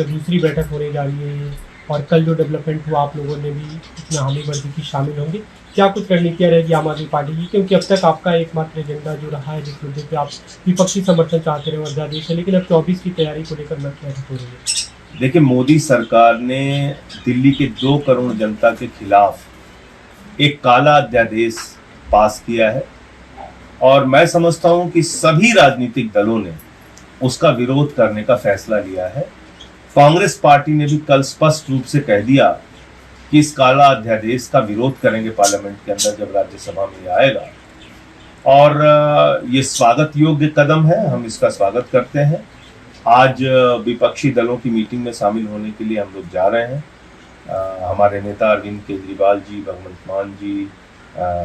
मतलब दूसरी बैठक होने जा रही है और कल जो डेवलपमेंट हुआ आप लोगों ने भी इसमें हामी भर्ती की शामिल होंगे, क्या कुछ रणनीतियाँ रहेगी आम आदमी पार्टी की? क्योंकि अब तक आपका एकमात्र एजेंडा जो रहा है जिस मुद्दे पे आप विपक्षी समर्थन चाहते रहे वो अध्यादेश है, लेकिन अब 24 की तैयारी को लेकर मैं क्या हो रही है? देखिए, मोदी सरकार ने दिल्ली के 2 करोड़ जनता के खिलाफ एक काला अध्यादेश पास किया है और मैं समझता हूं कि सभी राजनीतिक दलों ने उसका विरोध करने का फैसला लिया है। कांग्रेस पार्टी ने भी कल स्पष्ट रूप से कह दिया कि इस काला अध्यादेश का विरोध करेंगे पार्लियामेंट के अंदर जब राज्यसभा में आएगा और ये स्वागत योग्य कदम है, हम इसका स्वागत करते हैं। आज विपक्षी दलों की मीटिंग में शामिल होने के लिए हम लोग जा रहे हैं। हमारे नेता अरविंद केजरीवाल जी, भगवंत मान जी,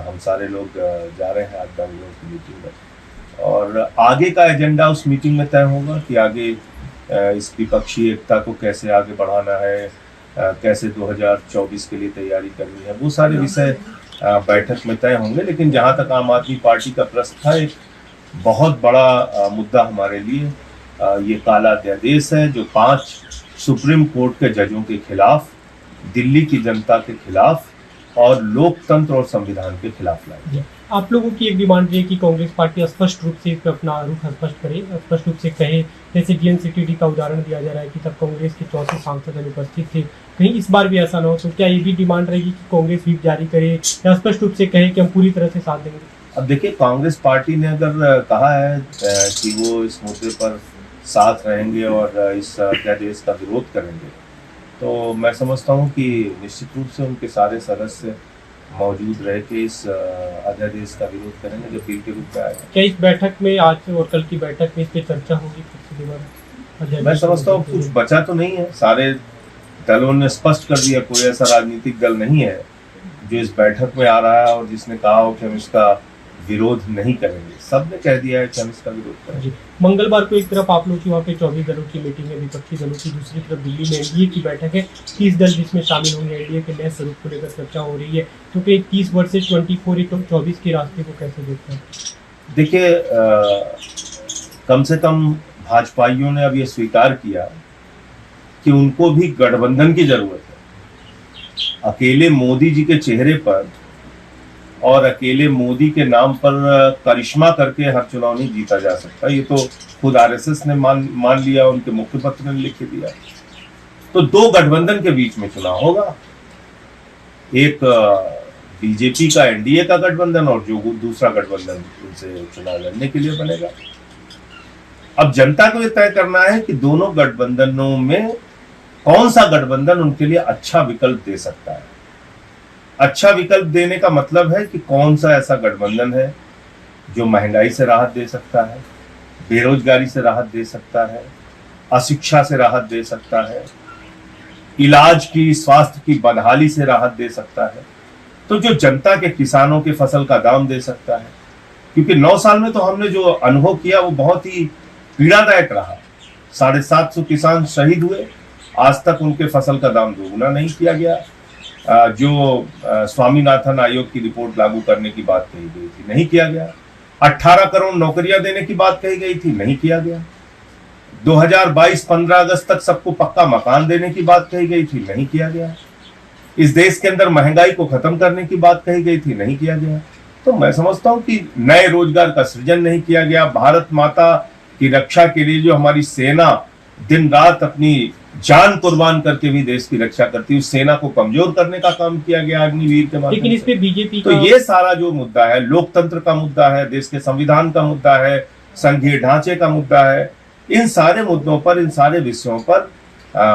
हम सारे लोग जा रहे हैं आज बैंगलोर की मीटिंग में और आगे का एजेंडा उस मीटिंग में तय होगा कि आगे इस विपक्षी एकता को कैसे आगे बढ़ाना है, कैसे 2024 के लिए तैयारी करनी है, वो सारे विषय बैठक में तय होंगे। लेकिन जहां तक आम आदमी पार्टी का प्रश्न था, एक बहुत बड़ा मुद्दा हमारे लिए ये काला अध्यादेश है जो 5 सुप्रीम कोर्ट के जजों के खिलाफ, दिल्ली की जनता के खिलाफ और लोकतंत्र और संविधान के खिलाफ लाया। आप लोगों की एक डिमांड रही है कि कांग्रेस पार्टी स्पष्ट रूप से अपना रुख स्पष्ट करे, स्पष्ट रूप से कहे, जैसे जीएनसीटीडी का उदाहरण दिया जा रहा है कि तब कांग्रेस के 64 सांसद अनुपस्थित थे, कहीं इस बार भी ऐसा ना हो। तो क्या ये भी डिमांड रहेगी कि कांग्रेस व्हिप जारी करे या स्पष्ट रूप से कहे कि हम पूरी तरह से साथ देंगे? अब देखिए, कांग्रेस पार्टी ने अगर कहा है कि वो इस मुद्दे पर साथ रहेंगे और इस अध्यादेश का विरोध करेंगे, तो मैं समझता हूं कि निश्चित रूप से उनके सारे सदस्य मौजूद रह के इस अध्यादेश का विरोध करेंगे जो बिल के रूप में आएगा। क्या इस बैठक में, आज और कल की बैठक में, इस पर चर्चा होगी? मैं समझता हूँ कुछ बचा तो नहीं है, सारे दलों ने स्पष्ट कर दिया, कोई ऐसा राजनीतिक दल नहीं है जो इस बैठक में आ रहा है और जिसने कहा हो कि हम इसका विरोध नहीं करेंगे। सबने कह दिया है कि हम इसका विरोध करेंगे। मंगलवार को एक तरफ आप लोग की वहाँ पे 24 दलों की मीटिंग है विपक्षी दलों की, दूसरी तरफ दिल्ली में एनडीए की बैठक है, 30 दल जिसमें शामिल होंगे, एनडीए के नए स्वरूप को लेकर चर्चा हो रही है। तो फिर 30 वर्सेस 24 के रास्ते को कैसे देखते हैं? देखिए, कम से कम भाजपाइयों ने अब ये स्वीकार किया कि उनको भी गठबंधन की जरूरत है। अकेले मोदी जी के चेहरे पर और अकेले मोदी के नाम पर करिश्मा करके हर चुनाव नहीं जीता जा सकता। ये तो खुद आरएसएस ने मान लिया, उनके मुखपत्र ने लिख दिया। तो 2 गठबंधन के बीच में चुनाव होगा, एक बीजेपी का एनडीए का गठबंधन और जो दूसरा गठबंधन उनसे चुनाव लड़ने के लिए बनेगा। अब जनता को ये तय करना है कि दोनों गठबंधनों में कौन सा गठबंधन उनके लिए अच्छा विकल्प दे सकता है। अच्छा विकल्प देने का मतलब है कि कौन सा ऐसा गठबंधन है जो महंगाई से राहत दे सकता है, बेरोजगारी से राहत दे सकता है, अशिक्षा से राहत दे सकता है, इलाज की, स्वास्थ्य की बदहाली से राहत दे सकता है, तो जो जनता के, किसानों के फसल का दाम दे सकता है। क्योंकि 9 साल में तो हमने जो अनुभव किया वो बहुत ही पीड़ादायक रहा। 750 किसान शहीद हुए, आज तक उनके फसल का दाम दोगुना नहीं किया गया। जो स्वामीनाथन आयोग की रिपोर्ट लागू करने की बात कही गई थी, नहीं किया गया। 18 करोड़ नौकरियां देने की बात कही गई थी, नहीं किया गया। 2022 15 अगस्त तक सबको पक्का मकान देने की बात कही गई थी, नहीं किया गया। इस देश के अंदर महंगाई को खत्म करने की बात कही गई थी, नहीं किया गया। तो मैं समझता हूं कि नए रोजगार का सृजन नहीं किया गया। भारत माता की रक्षा के लिए जो हमारी सेना दिन रात अपनी जान कुर्बान करके भी देश की रक्षा करती है, उस सेना को कमजोर करने का काम किया गया अग्निवीर के माध्यम से। लेकिन इस पे बीजेपी तो ये सारा जो मुद्दा है, लोकतंत्र का मुद्दा है, देश के संविधान का मुद्दा है, संघीय ढांचे का मुद्दा है, इन सारे मुद्दों पर, इन सारे विषयों पर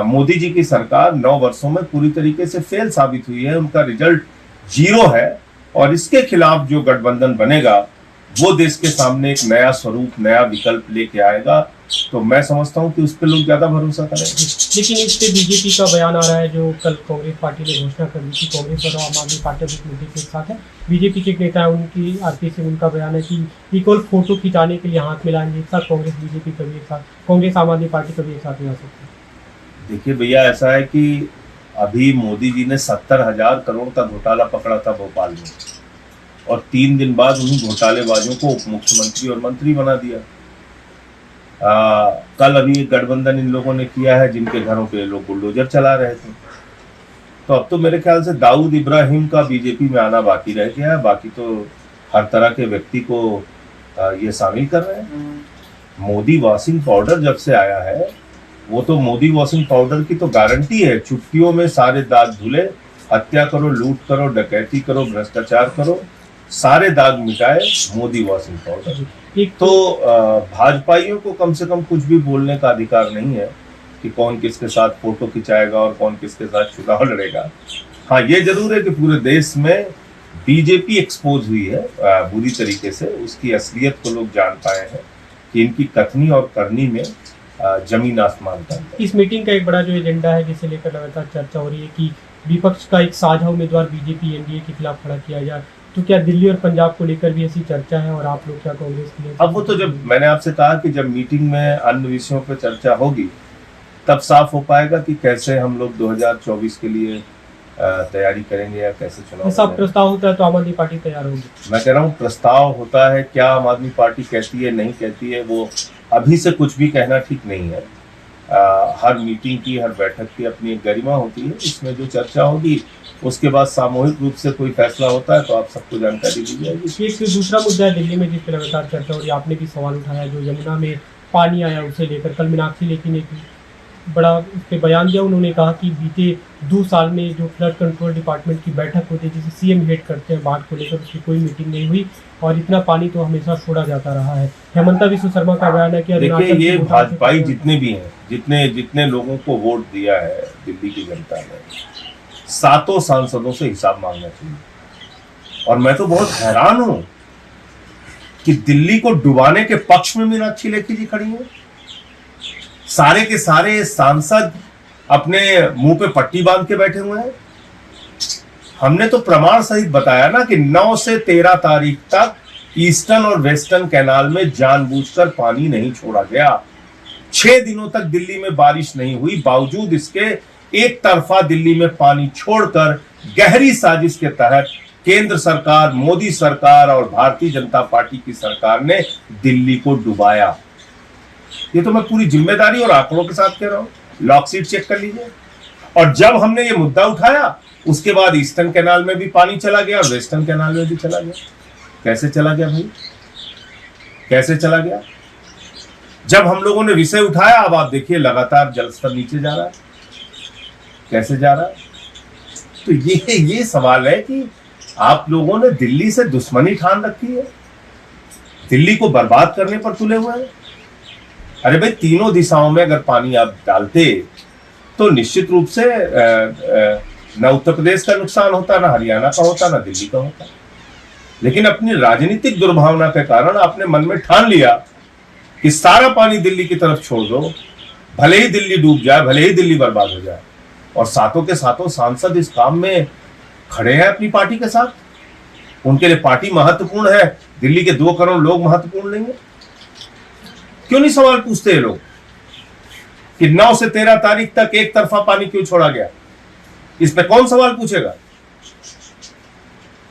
मोदी जी की सरकार 9 वर्षों में पूरी तरीके से फेल साबित हुई है। उनका रिजल्ट 0 है और इसके खिलाफ जो गठबंधन बनेगा वो देश के सामने एक नया स्वरूप, नया विकल्प लेके आएगा। तो मैं समझता हूं कि उस पर लोग ज्यादा भरोसा करेंगे। लेकिन इस पे बीजेपी का बयान आ रहा है, जो कल कांग्रेस पार्टी ने घोषणा कर दी थी, कांग्रेस और आम आदमी पार्टी इस मुद्दे के साथ है। बीजेपी के एक नेता है, उनकी आरपी सिंह, उनका बयान है कि इक्वल फोटो खिंचाने के लिए हाथ मिलाएंगे एक साथ, कांग्रेस बीजेपी कभी एक साथ, कांग्रेस आम आदमी पार्टी कभी एक साथ नहीं आ सकती। देखिए भैया, ऐसा है कि अभी मोदी जी ने 70,000 करोड़ का घोटाला पकड़ा था भोपाल में और 3 दिन बाद उन्हीं घोटालेबाजों को उप मुख्यमंत्री और मंत्री बना दिया। कल अभी एक गठबंधन इन लोगों ने किया है जिनके घरों पे लोग बुलडोजर चला रहे थे। तो अब तो मेरे ख्याल से दाऊद इब्राहिम का बीजेपी में आना बाकी रह गया है, बाकी तो हर तरह के व्यक्ति को ये शामिल कर रहे हैं। मोदी वॉशिंग पाउडर जब से आया है, वो तो मोदी वॉशिंग पाउडर की तो गारंटी है, चुटकियों में सारे दाग धुले, हत्या करो, लूट करो, डकैती करो, भ्रष्टाचार करो, सारे दाग मिटाए मोदी वॉशिंग पाउडर। एक तो भाजपाइयों को कम से कम कुछ भी बोलने का अधिकार नहीं है कि कौन किसके साथ फोटो खिंचाएगा और कौन किसके साथ चुनाव लड़ेगा। हाँ, ये जरूर है कि पूरे देश में बीजेपी एक्सपोज हुई है बुरी तरीके से, उसकी असलियत को लोग जान पाए हैं कि इनकी कथनी और करनी में जमीन आसमान का अंतर। इस मीटिंग का एक बड़ा जो एजेंडा है जिसे लेकर लगातार चर्चा हो रही है कि विपक्ष का एक साझा उम्मीदवार बीजेपी एनडीए के खिलाफ खड़ा किया जाए, तो क्या दिल्ली और पंजाब को लेकर भी ऐसी चर्चा है और आप लोग क्या कांग्रेस के लिए? अब वो तो जब मैंने आपसे कहा कि जब मीटिंग में अन्य विषयों पर चर्चा होगी तब साफ हो पाएगा कि कैसे हम लोग 2024 के लिए तैयारी करेंगे या कैसे चुनाव ऐसा करेंगे। प्रस्ताव होता है तो आम आदमी पार्टी तैयार होगी। मैं कह रहा हूँ प्रस्ताव होता है, क्या आम आदमी पार्टी कहती है नहीं कहती है, वो अभी से कुछ भी कहना ठीक नहीं है। हर मीटिंग की, हर बैठक की अपनी एक गरिमा होती है, इसमें जो चर्चा होगी उसके बाद सामूहिक रूप से कोई फैसला होता है तो आप सबको जानकारी दी जाएगी। एक दूसरा मुद्दा है दिल्ली में जिस पर लगातार चर्चा हो रही है, आपने भी सवाल उठाया जो यमुना में पानी आया उसे लेकर। कल मीनाक्षी लेखी ने बड़ा उस पर बयान दिया। उन्होंने कहा कि बीते 2 साल में जो फ्लड कंट्रोल डिपार्टमेंट की बैठक होती है जिसे सीएम हेड करते हैं बाढ़ को लेकर, उसकी कोई मीटिंग नहीं हुई और इतना पानी तो हमेशा छोड़ा जाता रहा है। हेमंता विश्व शर्मा का बयान है कि देखिए, ये भाजपाई जितने भी हैं, जितने लोगों को वोट दिया है दिल्ली की जनता ने, 7 सांसदों से हिसाब मांगना चाहिए। और मैं तो बहुत हैरान हूं कि दिल्ली को डुबाने के पक्ष में मीनाक्षी लेखी जी खड़ी हैं। सारे के सारे सांसद अपने मुंह पे पट्टी बांध के बैठे हुए हैं। हमने तो प्रमाण सहित बताया ना कि 9 से 13 तारीख तक ईस्टर्न और वेस्टर्न कैनाल में जानबूझकर पानी नहीं छोड़ा गया। 6 दिनों तक दिल्ली में बारिश नहीं हुई, बावजूद इसके एक तरफा दिल्ली में पानी छोड़कर गहरी साजिश के तहत केंद्र सरकार, मोदी सरकार और भारतीय जनता पार्टी की सरकार ने दिल्ली को डुबाया। ये तो मैं पूरी जिम्मेदारी और आंकड़ों के साथ कह रहा हूं, लॉकशीट चेक कर लीजिए। और जब हमने ये मुद्दा उठाया उसके बाद ईस्टर्न कैनाल में भी पानी चला गया और वेस्टर्न कैनाल में भी चला गया। कैसे चला गया भाई, कैसे चला गया? जब हम लोगों ने विषय उठाया, अब आप देखिए लगातार जलस्तर नीचे जा रहा है। कैसे जा रहा है? तो ये सवाल है कि आप लोगों ने दिल्ली से दुश्मनी ठान रखी है, दिल्ली को बर्बाद करने पर तुले हुए हैं। अरे भाई, तीनों दिशाओं में अगर पानी आप डालते तो निश्चित रूप से न उत्तर प्रदेश का नुकसान होता, ना हरियाणा का होता, ना दिल्ली का होता। लेकिन अपनी राजनीतिक दुर्भावना के कारण आपने मन में ठान लिया कि सारा पानी दिल्ली की तरफ छोड़ दो, भले ही दिल्ली डूब जाए, भले ही दिल्ली बर्बाद हो जाए। और सातों के सातों सांसद इस काम में खड़े हैं अपनी पार्टी के साथ। उनके लिए पार्टी महत्वपूर्ण है, दिल्ली के 2 करोड़ लोग महत्वपूर्ण नहीं है। क्यों नहीं सवाल पूछते लोग कि 9 से 13 तारीख तक एक तरफा पानी क्यों छोड़ा गया? इस पे कौन सवाल पूछेगा?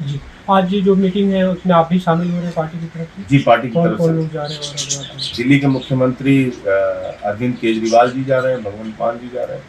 जी, आज जो मीटिंग है उसमें आप भी शामिल हो रहे हैं पार्टी की तरफ से? जी, पार्टी की तरफ कौन से लोग जा रहे हैं? और दिल्ली के मुख्यमंत्री अरविंद केजरीवाल जी जा रहे हैं, भगवंत मान जी जा रहे हैं,